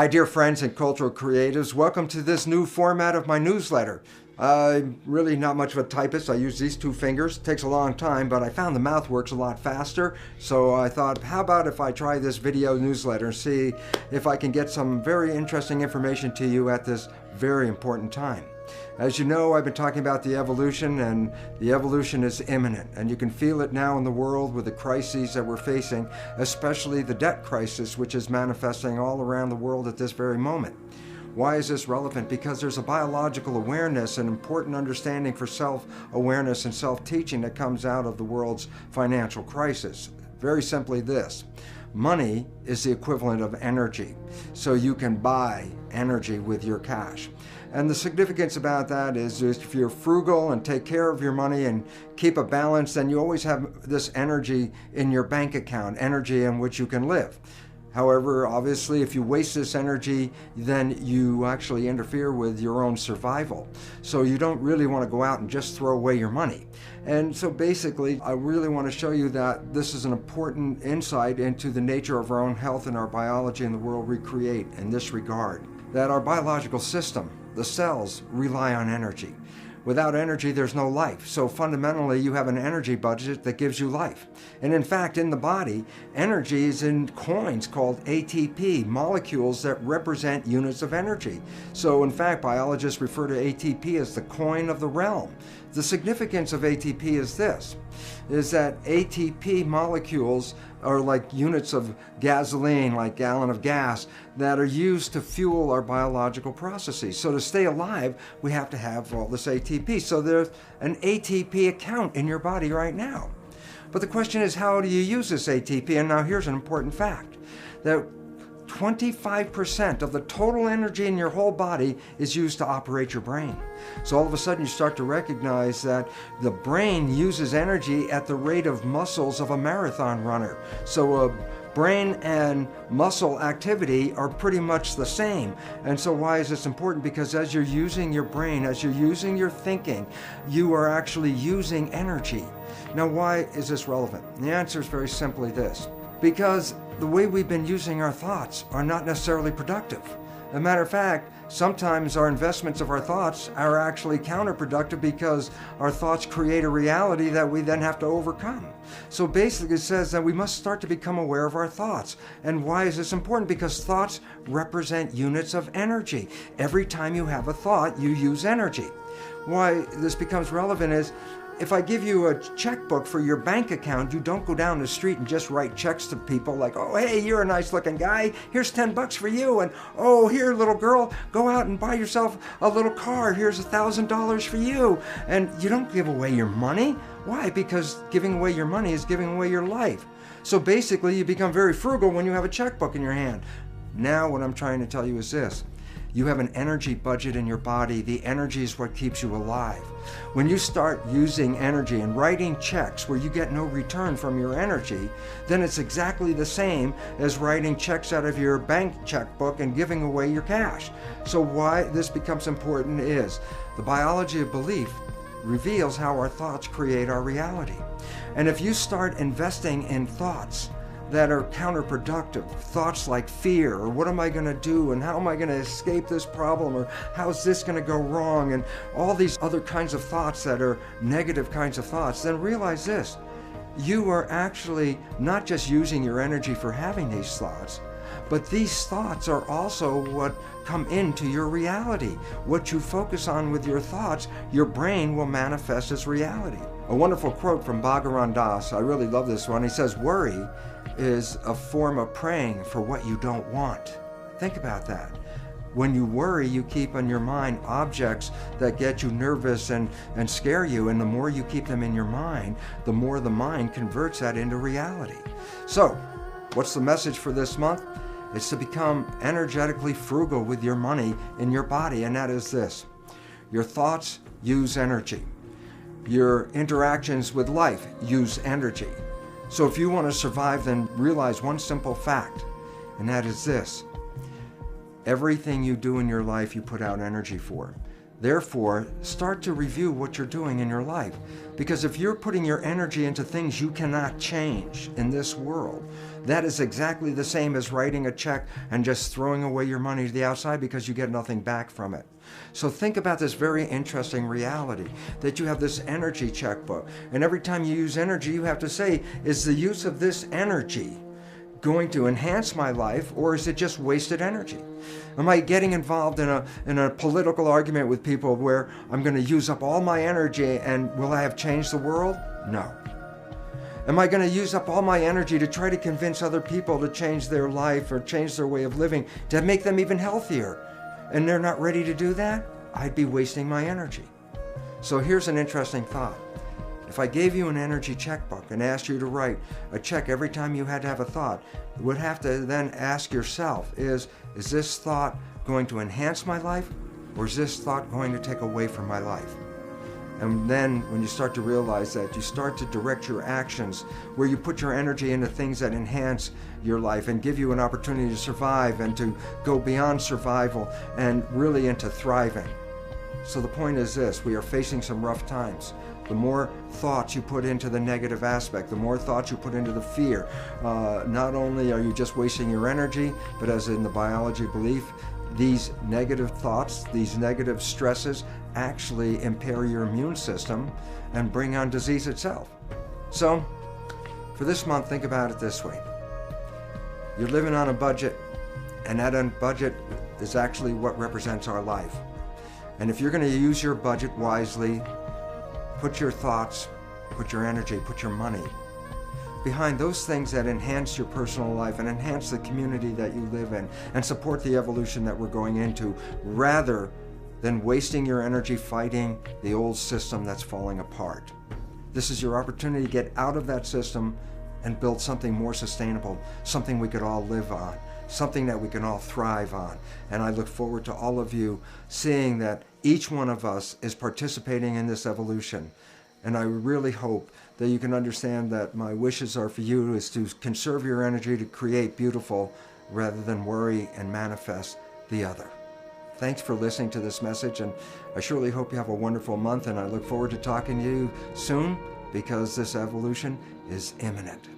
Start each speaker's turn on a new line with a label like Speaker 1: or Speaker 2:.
Speaker 1: Hi, dear friends and cultural creatives. Welcome to this new format of my newsletter. I'm really not much of a typist. I use these two fingers. It takes a long time, but I found the mouth works a lot faster. So I thought, how about if I try this video newsletter and see if I can get some very interesting information to you at this very important time. As you know, I've been talking about the evolution, and the evolution is imminent. And you can feel it now in the world with the crises that we're facing, especially the debt crisis, which is manifesting all around the world at this very moment. Why is this relevant? Because there's a biological awareness and important understanding for self-awareness and self-teaching that comes out of the world's financial crisis. Very simply this: money is the equivalent of energy, so you can buy energy with your cash. And the significance about that is if you're frugal and take care of your money and keep a balance, then you always have this energy in your bank account, energy in which you can live. However, obviously, if you waste this energy, then you actually interfere with your own survival. So you don't really want to go out and just throw away your money. And so basically, I really want to show you that this is an important insight into the nature of our own health and our biology and the world we create in this regard. That our biological system, the cells, rely on energy. Without energy, there's no life. So fundamentally, you have an energy budget that gives you life. And in fact, in the body, energy is in coins called ATP, molecules that represent units of energy. So in fact, biologists refer to ATP as the coin of the realm. The significance of ATP is this, is that ATP molecules are like units of gasoline, like gallon of gas, that are used to fuel our biological processes. So to stay alive, we have to have all this ATP. So there's an ATP account in your body right now. But the question is, how do you use this ATP? And now here's an important fact, that 25% of the total energy in your whole body is used to operate your brain. So all of a sudden you start to recognize that the brain uses energy at the rate of muscles of a marathon runner. So brain and muscle activity are pretty much the same. And so why is this important? Because as you're using your brain, as you're using your thinking, you are actually using energy. Now, why is this relevant? The answer is very simply this: because the way we've been using our thoughts are not necessarily productive. As a matter of fact, sometimes our investments of our thoughts are actually counterproductive because our thoughts create a reality that we then have to overcome. So basically it says that we must start to become aware of our thoughts. And why is this important? Because thoughts represent units of energy. Every time you have a thought, you use energy. Why this becomes relevant is, if I give you a checkbook for your bank account, you don't go down the street and just write checks to people like, oh, hey, you're a nice looking guy, here's $10 for you, and oh, here, little girl, go out and buy yourself a little car, here's $1,000 for you. And you don't give away your money. Why? Because giving away your money is giving away your life. So basically, you become very frugal when you have a checkbook in your hand. Now what I'm trying to tell you is this: you have an energy budget in your body. The energy is what keeps you alive. When you start using energy and writing checks where you get no return from your energy, then it's exactly the same as writing checks out of your bank checkbook and giving away your cash. So why this becomes important is the biology of belief reveals how our thoughts create our reality. And if you start investing in thoughts that are counterproductive, thoughts like fear, or what am I going to do, and how am I going to escape this problem, or how's this going to go wrong, and all these other kinds of thoughts that are negative kinds of thoughts, then realize this: you are actually not just using your energy for having these thoughts, but these thoughts are also what come into your reality. What you focus on with your thoughts, your brain will manifest as reality. A wonderful quote from Bhagavan Das, I really love this one. He says, worry is a form of praying for what you don't want. Think about that. When you worry, you keep on your mind objects that get you nervous and scare you, and the more you keep them in your mind, the more the mind converts that into reality. So, what's the message for this month? It's to become energetically frugal with your money in your body, and that is this: your thoughts use energy. Your interactions with life use energy. So if you want to survive, then realize one simple fact, and that is this: everything you do in your life, you put out energy for. Therefore, start to review what you're doing in your life. Because if you're putting your energy into things you cannot change in this world, that is exactly the same as writing a check and just throwing away your money to the outside because you get nothing back from it. So think about this very interesting reality that you have this energy checkbook. And every time you use energy, you have to say, is the use of this energy going to enhance my life, or is it just wasted energy? Am I getting involved in a political argument with people where I'm going to use up all my energy and will I have changed the world? No. Am I going to use up all my energy to try to convince other people to change their life or change their way of living to make them even healthier? And they're not ready to do that? I'd be wasting my energy. So here's an interesting thought. If I gave you an energy checkbook and asked you to write a check every time you had to have a thought, you would have to then ask yourself, is this thought going to enhance my life, or is this thought going to take away from my life? And then when you start to realize that, you start to direct your actions where you put your energy into things that enhance your life and give you an opportunity to survive and to go beyond survival and really into thriving. So the point is this, we are facing some rough times. The more thoughts you put into the negative aspect, the more thoughts you put into the fear, not only are you just wasting your energy, but as in the biology belief, these negative thoughts, these negative stresses actually impair your immune system and bring on disease itself. So for this month, think about it this way. You're living on a budget, and that budget is actually what represents our life. And if you're going to use your budget wisely, put your thoughts, put your energy, put your money behind those things that enhance your personal life and enhance the community that you live in and support the evolution that we're going into, rather than wasting your energy fighting the old system that's falling apart. This is your opportunity to get out of that system and build something more sustainable, something we could all live on, something that we can all thrive on. And I look forward to all of you seeing that each one of us is participating in this evolution. And I really hope that you can understand that my wishes are for you is to conserve your energy to create beautiful rather than worry and manifest the other. Thanks for listening to this message, and I surely hope you have a wonderful month, and I look forward to talking to you soon because this evolution is imminent.